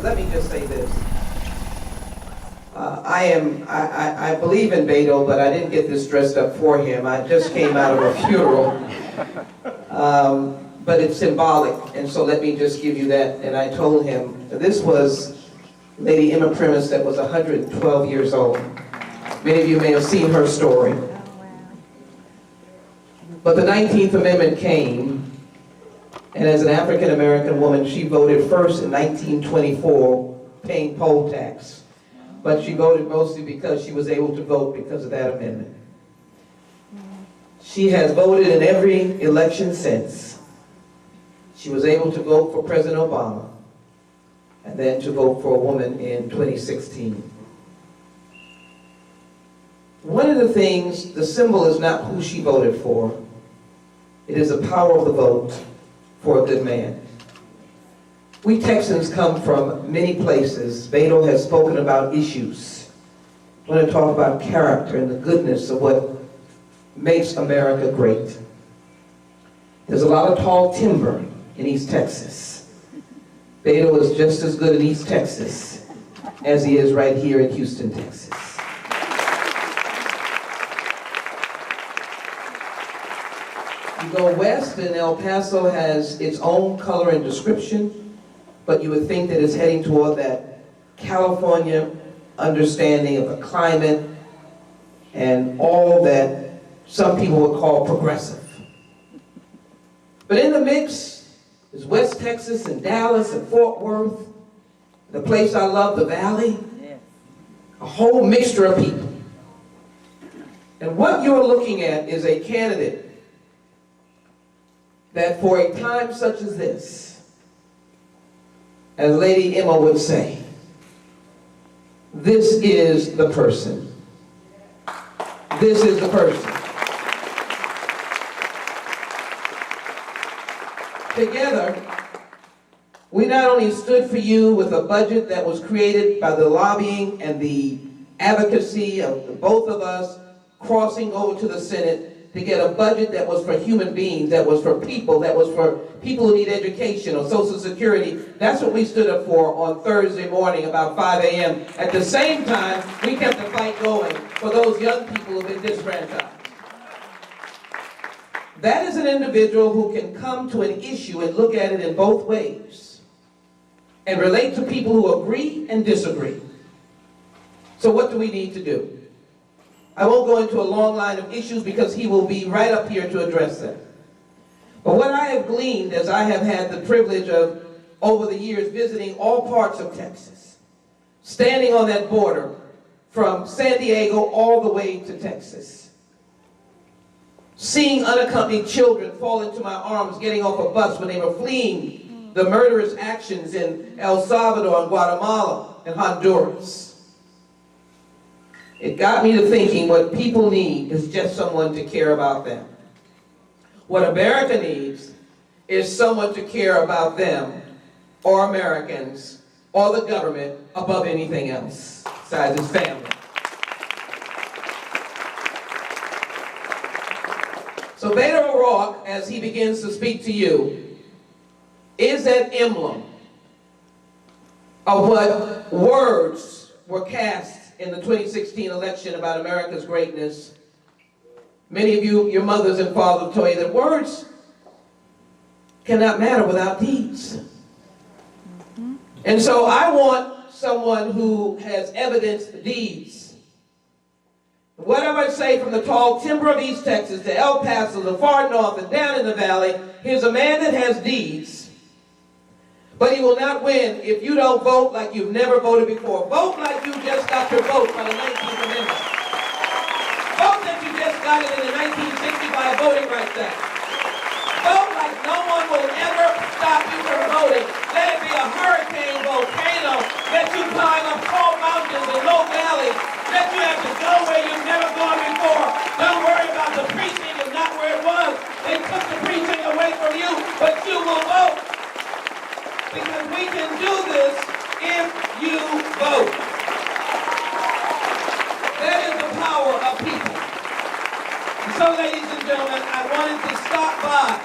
let me just say this. I believe in Beto, but I didn't get this dressed up for him. I just came out of a funeral. But it's symbolic, and so let me just give you that. And I told him, this was Lady Emma Primus that was 112 years old. Many of you may have seen her story. But the 19th Amendment came, and as an African-American woman, she voted first in 1924, paying poll tax. But she voted mostly because she was able to vote because of that amendment. She has voted in every election since. She was able to vote for President Obama, and then to vote for a woman in 2016. One of the things, the symbol is not who she voted for. It is the power of the vote for a good man. We Texans come from many places. Beto has spoken about issues. I want to talk about character and the goodness of what makes America great. There's a lot of tall timber in East Texas. Beto is just as good in East Texas as he is right here in Houston, Texas. You go west, and El Paso has its own color and description, but you would think that it's heading toward that California understanding of the climate and all that some people would call progressive. But in the mix is West Texas and Dallas and Fort Worth, the place I love, the Valley, a whole mixture of people. And what you're looking at is a candidate that for a time such as this, as Lady Emma would say, this is the person. This is the person. Together, we not only stood for you with a budget that was created by the lobbying and the advocacy of the both of us crossing over to the Senate to get a budget that was for human beings, that was for people, that was for people who need education or Social Security. That's what we stood up for on Thursday morning about 5 a.m. At the same time, we kept the fight going for those young people who've been disfranchised. That is an individual who can come to an issue and look at it in both ways and relate to people who agree and disagree. So what do we need to do? I won't go into a long line of issues because he will be right up here to address them. But what I have gleaned as I have had the privilege of, over the years, visiting all parts of Texas, standing on that border from San Diego all the way to Texas, seeing unaccompanied children fall into my arms getting off a bus when they were fleeing the murderous actions in El Salvador and Guatemala and Honduras. It got me to thinking what people need is just someone to care about them. What America needs is someone to care about them, or Americans, or the government above anything else, besides his family. So Beto O'Rourke, as he begins to speak to you, is that emblem of what words were cast in the 2016 election about America's greatness. Many of you, your mothers and fathers, told you that words cannot matter without deeds. And so I want someone who has evidenced deeds. Whatever I say, from the tall timber of East Texas to El Paso, the far north, and down in the valley, here's a man that has deeds. But he will not win if you don't vote like you've never voted before. Vote like you just got your vote by the 19th Amendment. Vote that you just got it in the 1965 Voting Rights Act. Vote like no one will ever stop you from voting. Let it be a hurricane, volcano, let you climb up tall mountains and low valleys. Let you have to go where you've never gone before. Don't worry about the precinct is not where it was. They took the precinct away from you, but you will vote. Because we can do this if you vote. That is the power of people. And so, ladies and gentlemen, I wanted to stop by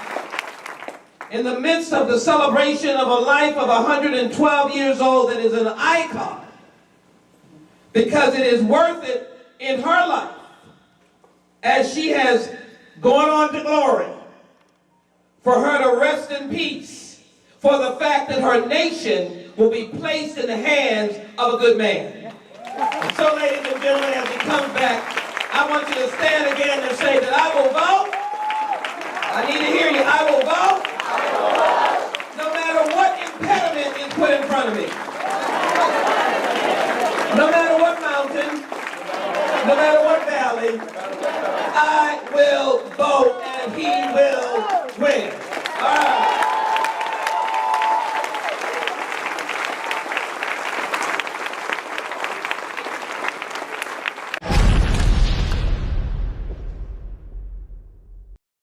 in the midst of the celebration of a life of 112 years old that is an icon, because it is worth it in her life as she has gone on to glory, for her to rest in peace, for the fact that her nation will be placed in the hands of a good man. And so, ladies and gentlemen, as he comes back, I want you to stand again and say that I will vote